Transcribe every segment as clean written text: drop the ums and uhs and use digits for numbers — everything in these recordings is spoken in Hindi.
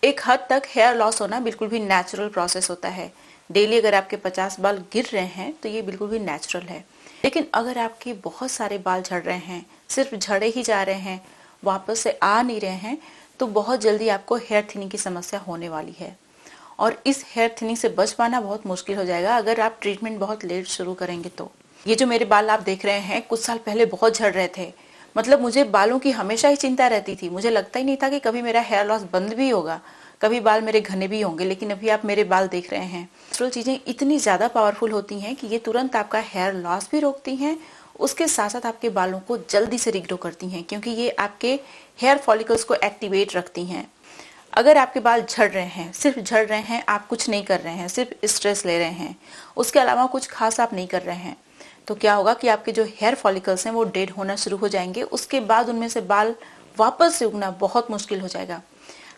एक हद तक हेयर लॉस होना बिल्कुल भी नेचुरल प्रोसेस होता है। डेली अगर आपके 50 बाल गिर रहे हैं तो ये बिल्कुल भी नेचुरल है। लेकिन अगर आपके बहुत सारे बाल झड़ रहे हैं, सिर्फ झड़े ही जा रहे हैं, वापस से आ नहीं रहे हैं, तो बहुत जल्दी आपको हेयर थिनिंग की समस्या होने वाली है। और इस हेयर थिनिंग से बच पाना बहुत मुश्किल हो जाएगा अगर आप ट्रीटमेंट बहुत लेट शुरू करेंगे तो। ये जो मेरे बाल आप देख रहे हैं, कुछ साल पहले बहुत झड़ रहे थे। मतलब मुझे बालों की हमेशा ही चिंता रहती थी। मुझे लगता ही नहीं था कि कभी मेरा हेयर लॉस बंद भी होगा, कभी बाल मेरे घने भी होंगे। लेकिन अभी आप मेरे बाल देख रहे हैं। नेचुरल चीजें इतनी ज्यादा पावरफुल होती हैं कि ये तुरंत आपका हेयर लॉस भी रोकती हैं, उसके साथ साथ आपके बालों को जल्दी से रिग्रो करती हैं, क्योंकि ये आपके हेयर फॉलिकल्स को एक्टिवेट रखती हैं। अगर आपके बाल झड़ रहे हैं, सिर्फ झड़ रहे हैं, आप कुछ नहीं कर रहे हैं, सिर्फ स्ट्रेस ले रहे हैं, उसके अलावा कुछ खास आप नहीं कर रहे हैं, तो क्या होगा कि आपके जो हेयर फॉलिकल्स हैं वो डेड होना शुरू हो जाएंगे। उसके बाद उनमें से बाल वापस से उगना बहुत मुश्किल हो जाएगा।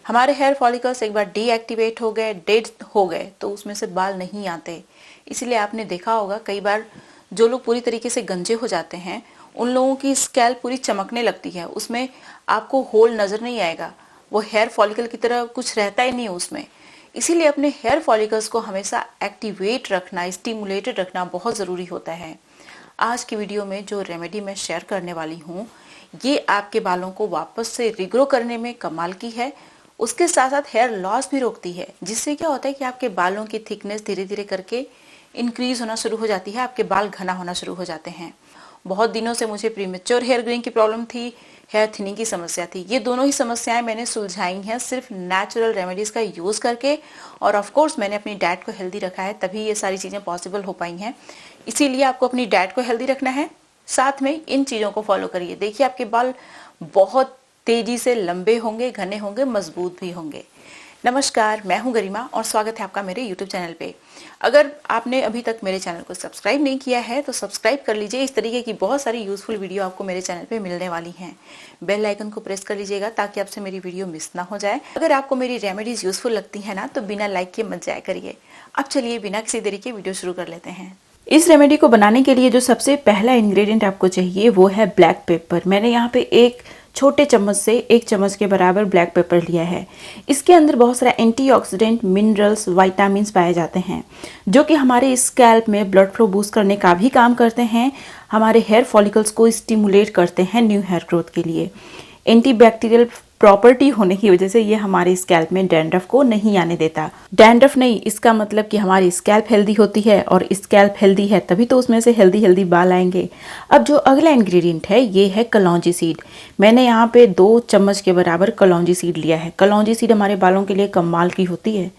हमारे हेयर फॉलिकल्स एक बार डीएक्टिवेट हो गए, डेड हो गए, तो उसमें से बाल नहीं आते। इसलिए आपने देखा होगा कई बार जो लोग पूरी तरीके से गंजे हो जाते हैं, उन लोगों की स्कैल्प पूरी चमकने लगती है, उसमें आपको होल नजर नहीं आएगा, वो हेयर फॉलिकल की तरह कुछ रहता ही नहीं उसमें। इसीलिए अपने हेयर फॉलिकल्स को हमेशा एक्टिवेट रखना, स्टिमुलेटेड रखना बहुत ज़रूरी होता है। आज की वीडियो में जो रेमेडी मैं शेयर करने वाली हूँ, ये आपके बालों को वापस से रिग्रो करने में कमाल की है। उसके साथ साथ हेयर लॉस भी रोकती है, जिससे क्या होता है कि आपके बालों की थिकनेस धीरे धीरे करके इंक्रीज होना शुरू हो जाती है, आपके बाल घना होना शुरू हो जाते हैं। बहुत दिनों से मुझे प्रीमेच्योर हेयर ग्रोइंग की प्रॉब्लम थी, हेयर थिनिंग की समस्या थी। ये दोनों ही समस्याएं मैंने सुलझाई हैं सिर्फ नेचुरल रेमेडीज का यूज करके। और ऑफ कोर्स मैंने अपनी डाइट को हेल्दी रखा है, तभी ये सारी चीजें पॉसिबल हो पाई हैं। इसीलिए आपको अपनी डाइट को हेल्दी रखना है, साथ में इन चीजों को फॉलो करिए। देखिए आपके बाल बहुत तेजी से लंबे होंगे, घने होंगे, मजबूत भी होंगे। नमस्कार, मैं हूं गरिमा और स्वागत है आपका मेरे YouTube चैनल पे। अगर आपने अभी तक मेरे चैनल को सब्सक्राइब नहीं किया है तो सब्सक्राइब कर लीजिए। इस तरीके की बहुत सारी यूजफुल वीडियो आपको मेरे चैनल पे मिलने वाली हैं। बेल आइकन को प्रेस कर लीजिएगा ताकि आपसे मेरी वीडियो मिस ना हो जाए। अगर आपको मेरी रेमेडीज यूजफुल लगती है ना, तो बिना लाइक के मत जाया करिए। अब चलिए बिना किसी देरी के वीडियो शुरू कर लेते हैं। इस रेमेडी को बनाने के लिए जो सबसे पहला इंग्रेडिएंट आपको चाहिए वो है ब्लैक पेपर। मैंने यहाँ पे एक छोटे चम्मच से 1 चम्मच के बराबर ब्लैक पेपर लिया है। इसके अंदर बहुत सारा एंटीऑक्सीडेंट, मिनरल्स, विटामिन्स पाए जाते हैं, जो कि हमारे स्कैल्प में ब्लड फ्लो बूस्ट करने का भी काम करते हैं, हमारे हेयर फॉलिकल्स को स्टिमुलेट करते हैं न्यू हेयर ग्रोथ के लिए। एंटीबैक्टीरियल प्रॉपर्टी होने की वजह से ये हमारे स्कैल्प में डैंड्रफ को नहीं आने देता। डैंड्रफ नहीं, इसका मतलब कि हमारी स्कैल्प हेल्दी होती है, और स्कैल्प हेल्दी है तभी तो उसमें से हेल्दी बाल आएंगे। अब जो अगला इंग्रेडिएंट है ये है कलौंजी सीड। मैंने यहाँ पे 2 चम्मच के बराबर कलौंजी सीड लिया है। कलौंजी सीड हमारे बालों के लिए कमाल की होती है।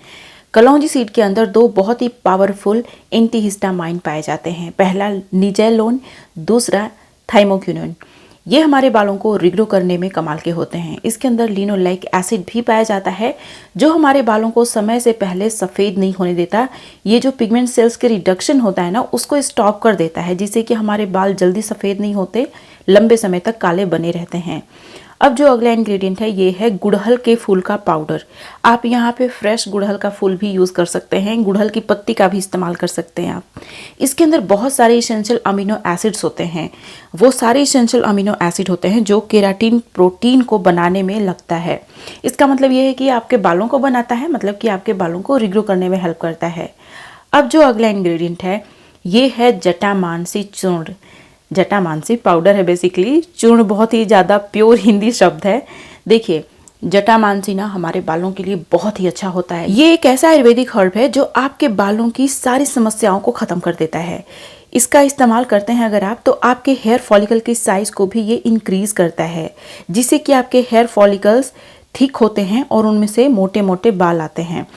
कलौंजी सीड के अंदर 2 बहुत ही पावरफुल एंटीहिस्टामाइन पाए जाते हैं। पहला निजेलोन, दूसरा थाइमोक्विनोन। ये हमारे बालों को रिग्रो करने में कमाल के होते हैं। इसके अंदर लिनोलेइक एसिड भी पाया जाता है, जो हमारे बालों को समय से पहले सफ़ेद नहीं होने देता। ये जो पिगमेंट सेल्स के रिडक्शन होता है ना, उसको स्टॉप कर देता है, जिससे कि हमारे बाल जल्दी सफ़ेद नहीं होते, लंबे समय तक काले बने रहते हैं। अब जो अगला इंग्रेडिएंट है ये है गुड़हल के फूल का पाउडर। आप यहाँ पे फ्रेश गुड़हल का फूल भी यूज़ कर सकते हैं, गुड़हल की पत्ती का भी इस्तेमाल कर सकते हैं आप। इसके अंदर बहुत सारे इसेंशियल अमीनो एसिड्स होते हैं। वो सारे इसेंशियल अमीनो एसिड होते हैं जो केराटिन प्रोटीन को बनाने में लगता है। इसका मतलब ये है कि आपके बालों को बनाता है, मतलब कि आपके बालों को रिग्रो करने में हेल्प करता है। अब जो अगला इंग्रेडिएंट है ये है जटामांसी चूर्ण। जटामांसी पाउडर है बेसिकली, चूर्ण बहुत ही ज़्यादा प्योर हिंदी शब्द है। देखिए जटामांसी ना हमारे बालों के लिए बहुत ही अच्छा होता है। ये एक ऐसा आयुर्वेदिक हर्ब है जो आपके बालों की सारी समस्याओं को ख़त्म कर देता है। इसका इस्तेमाल करते हैं अगर आप, तो आपके हेयर फॉलिकल की साइज को भी ये इंक्रीज करता है, जिससे कि आपके हेयर फॉलिकल्स ठीक होते हैं और उनमें से मोटे मोटे बाल आते हैं।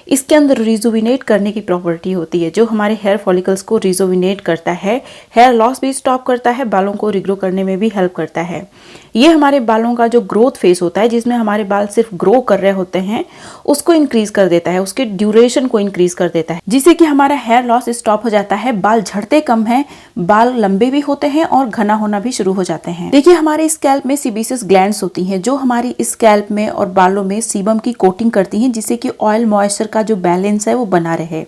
इसके अंदर रिजुविनेट करने की प्रॉपर्टी होती है, जो हमारे हेयर फॉलिकल्स को रिजुविनेट करता है, हेयर लॉस भी स्टॉप करता है, बालों को रिग्रो करने में भी हेल्प करता है। ये हमारे बालों का जो ग्रोथ फेस होता है, जिसमें हमारे बाल सिर्फ ग्रो कर रहे होते हैं, उसको इंक्रीज कर देता है, उसके ड्यूरेशन को इंक्रीज कर देता है, जिससे कि हमारा हेयर लॉस स्टॉप हो जाता है, बाल झड़ते कम हैं, बाल लंबे भी होते हैं और घना होना भी शुरू हो जाते हैं। देखिए हमारे स्कैल्प में सीबेसियस ग्लैंड्स होती हैं, जो हमारी स्कैल्प में और बालों में सीबम की कोटिंग करती हैं, जिससे कि ऑयल मॉइस्चर का जो बैलेंस है वो बना रहे।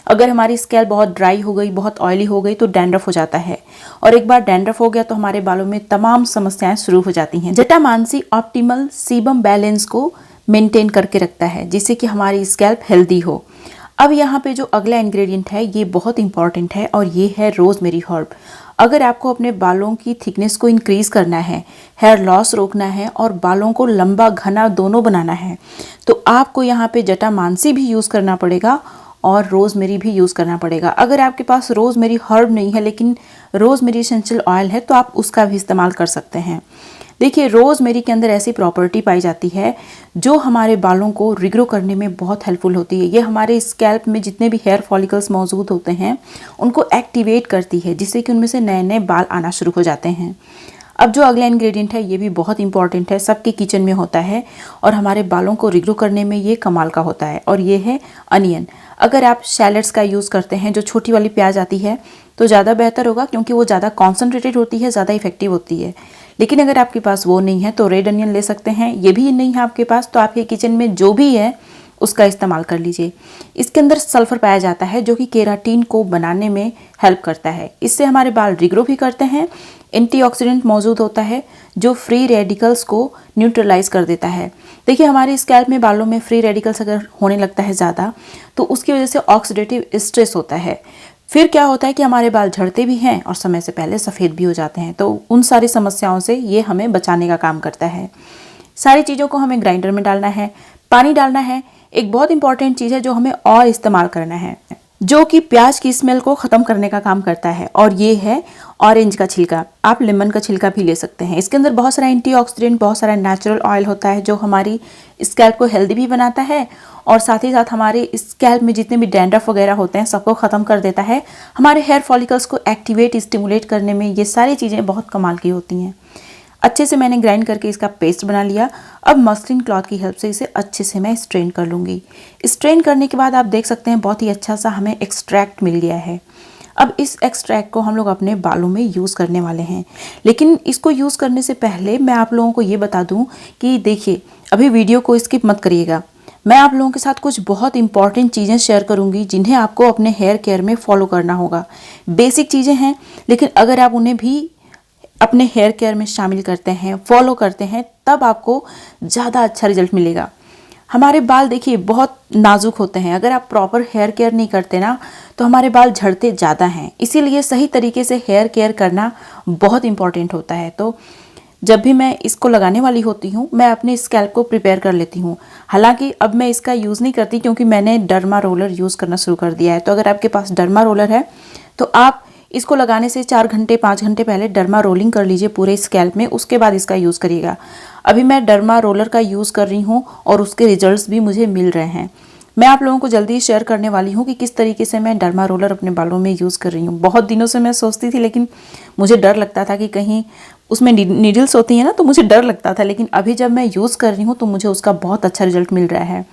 अगर हमारी स्कैल्प बहुत ड्राई हो गई, बहुत ऑयली हो गई, तो डैंड्रफ हो जाता है, और एक बार डैंड्रफ हो गया तो हमारे बालों में तमाम समस्याएं शुरू हो जाती हैं। जटामांसी ऑप्टिमल सीबम बैलेंस को मेंटेन करके रखता है, जिससे कि हमारी स्कैल्प हेल्दी हो। अब यहाँ पे जो अगला इंग्रेडिएंट है ये बहुत इंपॉर्टेंट है और ये है रोजमेरी हर्ब। अगर आपको अपने बालों की थिकनेस को इंक्रीज करना है, हेयर लॉस रोकना है और बालों को लंबा घना दोनों बनाना है, तो आपको यहाँ पे जटामांसी भी यूज़ करना पड़ेगा और रोजमेरी भी यूज़ करना पड़ेगा। अगर आपके पास रोजमेरी हर्ब नहीं है लेकिन रोजमेरी एसेंशियल ऑयल है तो आप उसका भी इस्तेमाल कर सकते हैं। देखिए, रोजमेरी के अंदर ऐसी प्रॉपर्टी पाई जाती है जो हमारे बालों को रिग्रो करने में बहुत हेल्पफुल होती है। ये हमारे स्कैल्प में जितने भी हेयर फॉलिकल्स मौजूद होते हैं उनको एक्टिवेट करती है, जिससे कि उनमें से नए नए बाल आना शुरू हो जाते हैं। अब जो अगला इंग्रेडिएंट है ये भी बहुत इंपॉर्टेंट है, सबके किचन में होता है और हमारे बालों को रिग्रो करने में ये कमाल का होता है, और ये है अनियन। अगर आप शैलेट्स का यूज़ करते हैं, जो छोटी वाली प्याज आती है, तो ज़्यादा बेहतर होगा क्योंकि वो ज़्यादा कॉन्सेंट्रेटेड होती है, ज़्यादा इफेक्टिव होती है। लेकिन अगर आपके पास वो नहीं है तो रेड अनियन ले सकते हैं। ये भी नहीं है आपके पास तो आपके किचन में जो भी है उसका इस्तेमाल कर लीजिए। इसके अंदर सल्फर पाया जाता है जो कि केराटिन को बनाने में हेल्प करता है। इससे हमारे बाल रिग्रो भी करते हैं। एंटीऑक्सीडेंट मौजूद होता है जो फ्री रेडिकल्स को न्यूट्रलाइज कर देता है। देखिए, हमारे स्कैल्प में बालों में फ्री रेडिकल्स अगर होने लगता है ज़्यादा तो उसकी वजह से ऑक्सीडेटिव स्ट्रेस होता है। फिर क्या होता है कि हमारे बाल झड़ते भी हैं और समय से पहले सफ़ेद भी हो जाते हैं। तो उन सारी समस्याओं से ये हमें बचाने का काम करता है। सारी चीज़ों को हमें ग्राइंडर में डालना है, पानी डालना है। एक बहुत इंपॉर्टेंट चीज़ है जो हमें और इस्तेमाल करना है, जो कि प्याज की स्मेल को ख़त्म करने का काम करता है, और ये है ऑरेंज का छिलका। आप लेमन का छिलका भी ले सकते हैं। इसके अंदर बहुत सारा एंटीऑक्सीडेंट, बहुत सारा नेचुरल ऑयल होता है जो हमारी स्कैल्प को हेल्दी भी बनाता है और साथ ही साथ हमारे स्कैल्प में जितने भी डैंड्रफ वगैरह होते हैं सबको ख़त्म कर देता है। हमारे हेयर फॉलिकल्स को एक्टिवेट, स्टिमुलेट करने में ये सारी चीज़ें बहुत कमाल की होती हैं। अच्छे से मैंने ग्राइंड करके इसका पेस्ट बना लिया। अब मस्लिन क्लॉथ की हेल्प से इसे अच्छे से मैं स्ट्रेन कर लूँगी। स्ट्रेन करने के बाद आप देख सकते हैं बहुत ही अच्छा सा हमें एक्सट्रैक्ट मिल गया है। अब इस एक्सट्रैक्ट को हम लोग अपने बालों में यूज़ करने वाले हैं, लेकिन इसको यूज़ करने से पहले मैं आप लोगों को ये बता दूं कि देखिए, अभी वीडियो को स्किप मत करिएगा। मैं आप लोगों के साथ कुछ बहुत इंपॉर्टेंट चीज़ें शेयर करूंगी जिन्हें आपको अपने हेयर केयर में फॉलो करना होगा। बेसिक चीज़ें हैं, लेकिन अगर आप उन्हें भी अपने हेयर केयर में शामिल करते हैं, फॉलो करते हैं, तब आपको ज़्यादा अच्छा रिजल्ट मिलेगा। हमारे बाल देखिए बहुत नाजुक होते हैं। अगर आप प्रॉपर हेयर केयर नहीं करते ना तो हमारे बाल झड़ते ज़्यादा हैं। इसीलिए सही तरीके से हेयर केयर करना बहुत इंपॉर्टेंट होता है। तो जब भी मैं इसको लगाने वाली होती हूँ मैं अपने स्कैल्प को प्रिपेयर कर लेती हूँ। हालांकि अब मैं इसका यूज़ नहीं करती क्योंकि मैंने डर्मा रोलर यूज़ करना शुरू कर दिया है। तो अगर आपके पास डर्मा रोलर है तो आप इसको लगाने से 4 घंटे 5 घंटे पहले डर्मा रोलिंग कर लीजिए पूरे स्कैल्प में, उसके बाद इसका यूज़ करिएगा। अभी मैं डर्मा रोलर का यूज़ कर रही हूँ और उसके रिजल्ट्स भी मुझे मिल रहे हैं। मैं आप लोगों को जल्दी शेयर करने वाली हूँ कि किस तरीके से मैं डर्मा रोलर अपने बालों में यूज़ कर रही हूँ। बहुत दिनों से मैं सोचती थी, लेकिन मुझे डर लगता था कि कहीं उसमें नीडल्स होती हैं ना, तो मुझे डर लगता था। लेकिन अभी जब मैं यूज़ कर रही हूँ तो मुझे उसका बहुत अच्छा रिजल्ट मिल रहा है।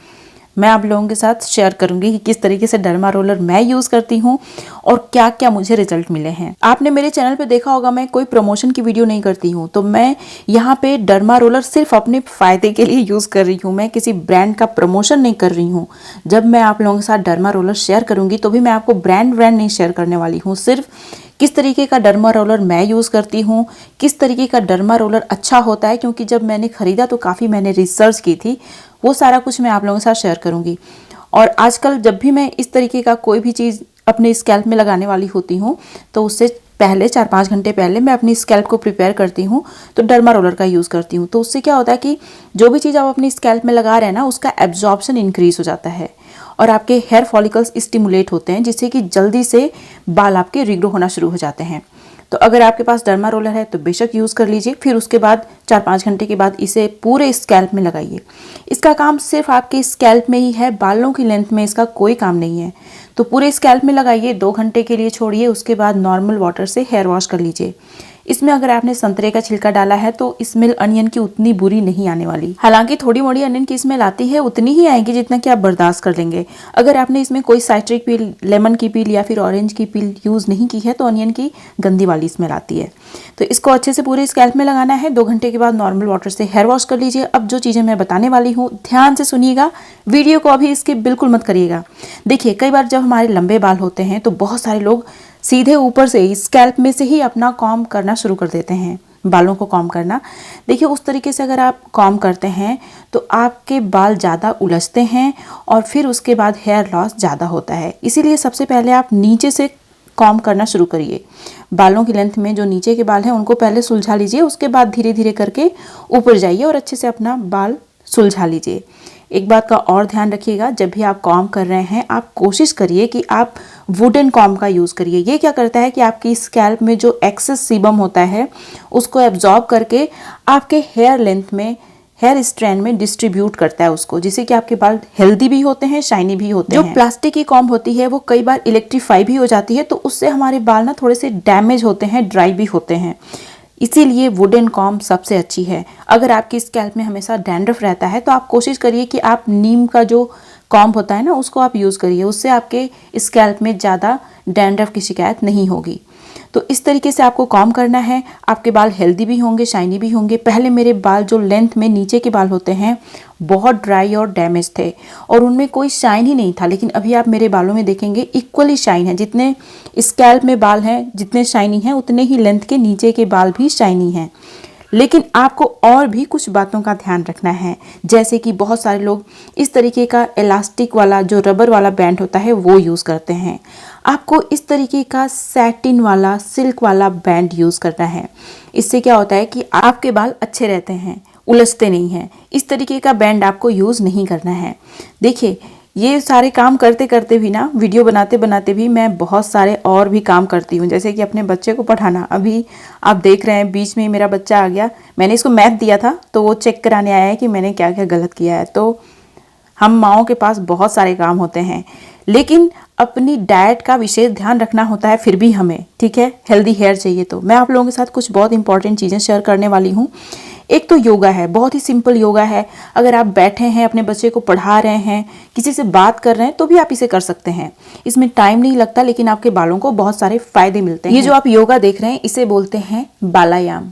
मैं आप लोगों के साथ शेयर करूंगी कि किस तरीके से डर्मा रोलर मैं यूज़ करती हूँ और क्या क्या मुझे रिजल्ट मिले हैं। आपने मेरे चैनल पे देखा होगा मैं कोई प्रमोशन की वीडियो नहीं करती हूँ। तो मैं यहाँ पे डर्मा रोलर सिर्फ अपने फ़ायदे के लिए यूज़ कर रही हूँ। मैं किसी ब्रांड का प्रमोशन नहीं कर रही हूँ। जब मैं आप लोगों के साथ डर्मा रोलर शेयर करूँगी तो भी मैं आपको ब्रांड नहीं शेयर करने वाली हूँ। सिर्फ किस तरीके का डर्मा रोलर मैं यूज़ करती हूँ, किस तरीके का डर्मा रोलर अच्छा होता है, क्योंकि जब मैंने ख़रीदा तो काफ़ी मैंने रिसर्च की थी, वो सारा कुछ मैं आप लोगों के साथ शेयर करूँगी। और आजकल जब भी मैं इस तरीके का कोई भी चीज़ अपने स्कैल्प में लगाने वाली होती हूँ तो उससे पहले 4-5 घंटे पहले मैं अपनी स्कैल्प को प्रिपेयर करती हूँ, तो डर्मा रोलर का यूज़ करती हूँ। तो उससे क्या होता है कि जो भी चीज़ आप अपनी स्कैल्प में लगा रहे हैं ना, उसका एब्जॉर्प्शन इंक्रीज़ हो जाता है और आपके हेयर फॉलिकल्स स्टिमुलेट होते हैं, जिससे कि जल्दी से बाल आपके रिग्रो होना शुरू हो जाते हैं। तो अगर आपके पास डर्मा रोलर है तो बेशक यूज़ कर लीजिए। फिर उसके बाद 4-5 घंटे के बाद इसे पूरे स्कैल्प में लगाइए। इसका काम सिर्फ आपके स्कैल्प में ही है, बालों की लेंथ में इसका कोई काम नहीं है। तो पूरे स्कैल्प में लगाइए, 2 घंटे के लिए छोड़िए, उसके बाद नॉर्मल वाटर से हेयर वॉश कर लीजिए। इसमें अगर आपने संतरे का छिलका डाला है तो स्मेल अनियन की उतनी बुरी नहीं आने वाली। हालांकि थोड़ी मोड़ी अनियन की स्मेल आती है, उतनी ही आएगी जितना कि आप बर्दाश्त कर लेंगे। अगर आपने इसमें कोई साइट्रिक पील, लेमन की पील या फिर ऑरेंज की पील यूज़ नहीं की है तो अनियन की गंदी वाली स्मेल आती है। तो इसको अच्छे से पूरे स्कैल्प में लगाना है। 2 घंटे के बाद नॉर्मल वाटर से हेयर वॉश कर लीजिए। अब जो चीज़ें मैं बताने वाली हूँ ध्यान से सुनिएगा, वीडियो को अभी इसके बिल्कुल मत करिएगा। देखिए, कई बार जब हमारे लंबे बाल होते हैं तो बहुत सारे लोग सीधे ऊपर से स्कैल्प में से ही अपना कॉम्ब करना शुरू कर देते हैं। बालों को कॉम्ब करना। देखिए उस तरीके से अगर आप कॉम्ब करते हैं तो आपके बाल ज़्यादा उलझते हैं और फिर उसके बाद हेयर लॉस ज़्यादा होता है। इसीलिए सबसे पहले आप नीचे से कॉम्ब करना शुरू करिए। बालों की लेंथ में जो नीचे के बाल हैं उनको पहले सुलझा लीजिए, उसके बाद धीरे धीरे करके ऊपर जाइए और अच्छे से अपना बाल सुलझा लीजिए। एक बात का और ध्यान रखिएगा, जब भी आप कॉम्ब कर रहे हैं आप कोशिश करिए कि आप वुडन कॉम्ब का यूज़ करिए। ये क्या करता है कि आपकी स्कैल्प में जो एक्सेस सीबम होता है उसको एब्जॉर्ब करके आपके हेयर लेंथ में, हेयर स्ट्रैंड में डिस्ट्रीब्यूट करता है उसको, जिससे कि आपके बाल हेल्दी भी होते हैं, शाइनी भी होते हैं। जो प्लास्टिक की कॉम्ब होती है वो कई बार इलेक्ट्रीफाई भी हो जाती है, तो उससे हमारे बाल ना थोड़े से डैमेज होते हैं, ड्राई भी होते हैं। इसीलिए वुडन कॉम्ब सबसे अच्छी है। अगर आपकी स्कैल्प में हमेशा डैंड्रफ रहता है तो आप कोशिश करिए कि आप नीम का जो कॉम्ब होता है ना उसको आप यूज़ करिए, उससे आपके स्कैल्प में ज़्यादा डैंड्रफ की शिकायत नहीं होगी। तो इस तरीके से आपको कॉम्ब करना है, आपके बाल हेल्दी भी होंगे, शाइनी भी होंगे। पहले मेरे बाल जो लेंथ में नीचे के बाल होते हैं बहुत ड्राई और डैमेज थे और उनमें कोई शाइन ही नहीं था, लेकिन अभी आप मेरे बालों में देखेंगे इक्वली शाइन है। जितने स्कैल्प में बाल हैं, जितने शाइनी हैं, उतने ही लेंथ के नीचे के बाल भी शाइनी हैं। लेकिन आपको और भी कुछ बातों का ध्यान रखना है, जैसे कि बहुत सारे लोग इस तरीके का इलास्टिक वाला जो रबर वाला बैंड होता है वो यूज़ करते हैं। आपको इस तरीके का सैटिन वाला, सिल्क वाला बैंड यूज़ करना है। इससे क्या होता है कि आपके बाल अच्छे रहते हैं, उलझते नहीं हैं। इस तरीके का बैंड आपको यूज़ नहीं करना है। देखिए ये सारे काम करते करते भी ना, वीडियो बनाते बनाते भी मैं बहुत सारे और भी काम करती हूँ, जैसे कि अपने बच्चे को पढ़ाना। अभी आप देख रहे हैं बीच में मेरा बच्चा आ गया, मैंने इसको मैथ दिया था तो वो चेक कराने आया है कि मैंने क्या क्या गलत किया है। तो हम माओं के पास बहुत सारे काम होते हैं, लेकिन अपनी डाइट का विशेष ध्यान रखना होता है फिर भी हमें, ठीक है। हेल्दी हेयर चाहिए तो मैं आप लोगों के साथ कुछ बहुत इंपॉर्टेंट चीज़ें शेयर करने वाली हूँ। एक तो योगा है, बहुत ही सिंपल योगा है। अगर आप बैठे हैं, अपने बच्चे को पढ़ा रहे हैं, किसी से बात कर रहे हैं तो भी आप इसे कर सकते हैं। इसमें टाइम नहीं लगता, लेकिन आपके बालों को बहुत सारे फायदे मिलते हैं। ये जो आप योगा देख रहे हैं इसे बोलते हैं बालायाम।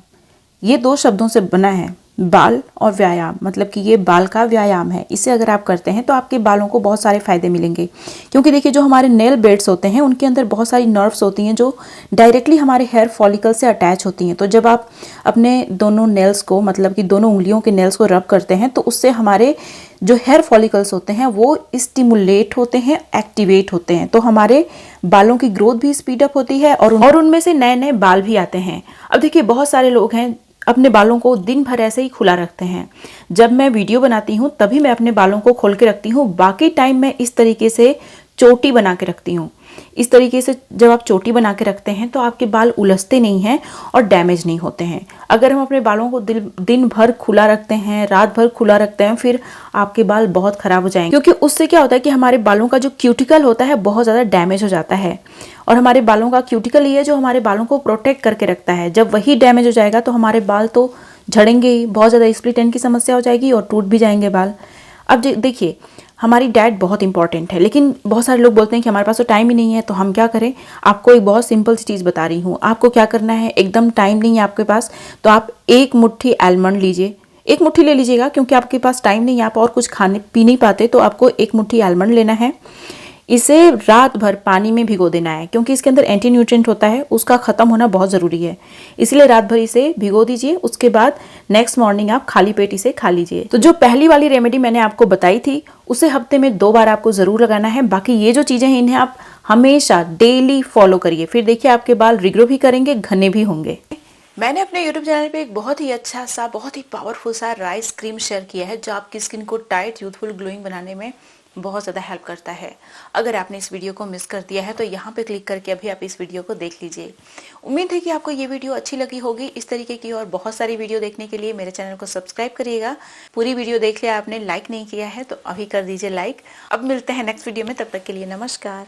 ये दो शब्दों से बना है, बाल और व्यायाम, मतलब कि ये बाल का व्यायाम है। इसे अगर आप करते हैं तो आपके बालों को बहुत सारे फायदे मिलेंगे, क्योंकि देखिए जो हमारे नेल बेड्स होते हैं उनके अंदर बहुत सारी नर्व्स होती हैं जो डायरेक्टली हमारे हेयर फॉलिकल से अटैच होती हैं। तो जब आप अपने दोनों नेल्स को, मतलब कि दोनों उंगलियों के नेल्स को रब करते हैं तो उससे हमारे जो हेयर फॉलिकल्स होते हैं वो स्टिमुलेट होते हैं, एक्टिवेट होते हैं। तो हमारे बालों की ग्रोथ भी स्पीड अप होती है और उनमें से नए नए बाल भी आते हैं। अब देखिए बहुत सारे लोग हैं अपने बालों को दिन भर ऐसे ही खुला रखते हैं। जब मैं वीडियो बनाती हूँ तभी मैं अपने बालों को खोल के रखती हूँ, बाकी टाइम मैं इस तरीके से चोटी बना के रखती हूँ। इस तरीके से जब आप चोटी बना के रखते हैं तो आपके बाल उलझते नहीं हैं और डैमेज नहीं होते हैं। अगर हम अपने बालों को दिन भर खुला रखते हैं, रात भर खुला रखते हैं, फिर आपके बाल बहुत खराब हो जाएंगे, क्योंकि उससे क्या होता है कि हमारे बालों का जो क्यूटिकल होता है बहुत ज़्यादा डैमेज हो जाता है। और हमारे बालों का क्यूटिकल ये है जो हमारे बालों को प्रोटेक्ट करके रखता है। जब वही डैमेज हो जाएगा तो हमारे बाल तो झड़ेंगे ही, बहुत ज़्यादा स्प्लिट एंड की समस्या हो जाएगी और टूट भी जाएंगे बाल। अब देखिए हमारी डाइट बहुत इंपॉर्टेंट है, लेकिन बहुत सारे लोग बोलते हैं कि हमारे पास तो टाइम ही नहीं है, तो हम क्या करें। आपको एक बहुत सिंपल सी चीज़ बता रही हूँ। आपको क्या करना है, एकदम टाइम नहीं है आपके पास तो आप एक मुट्ठी आलमंड लीजिए, एक मुट्ठी ले लीजिएगा, क्योंकि आपके पास टाइम नहीं है, आप और कुछ खाने पी नहीं पाते, तो आपको एक मुट्ठी आलमंड लेना है। इसे रात भर पानी में भिगो देना है, क्योंकि इसके अंदर एंटी न्यूट्रिएंट होता है, उसका खत्म होना बहुत ज़रूरी है। इसलिए रात भर इसे भिगो दीजिए, उसके बाद नेक्स्ट मॉर्निंग आप खाली पेट इसे खा लीजिए। तो जो पहली वाली रेमेडी मैंने आपको बताई थी उसे हफ्ते में 2 बार आपको ज़रूर लगाना है। बाकी ये जो चीज़ें हैं इन्हें आप हमेशा डेली फॉलो करिए, फिर देखिए आपके बाल रिग्रो भी करेंगे, घने भी होंगे। मैंने अपने YouTube चैनल पे एक बहुत ही अच्छा सा, बहुत ही पावरफुल सा राइस क्रीम शेयर किया है जो आपकी स्किन को टाइट, यूथफुल, ग्लोइंग बनाने में बहुत ज़्यादा हेल्प करता है। अगर आपने इस वीडियो को मिस कर दिया है तो यहाँ पे क्लिक करके अभी आप इस वीडियो को देख लीजिए। उम्मीद है कि आपको ये वीडियो अच्छी लगी होगी। इस तरीके की और बहुत सारी वीडियो देखने के लिए मेरे चैनल को सब्सक्राइब करिएगा। पूरी वीडियो देख लिया आपने, लाइक नहीं किया है तो अभी कर दीजिए लाइक। अब मिलते हैं नेक्स्ट वीडियो में, तब तक के लिए नमस्कार।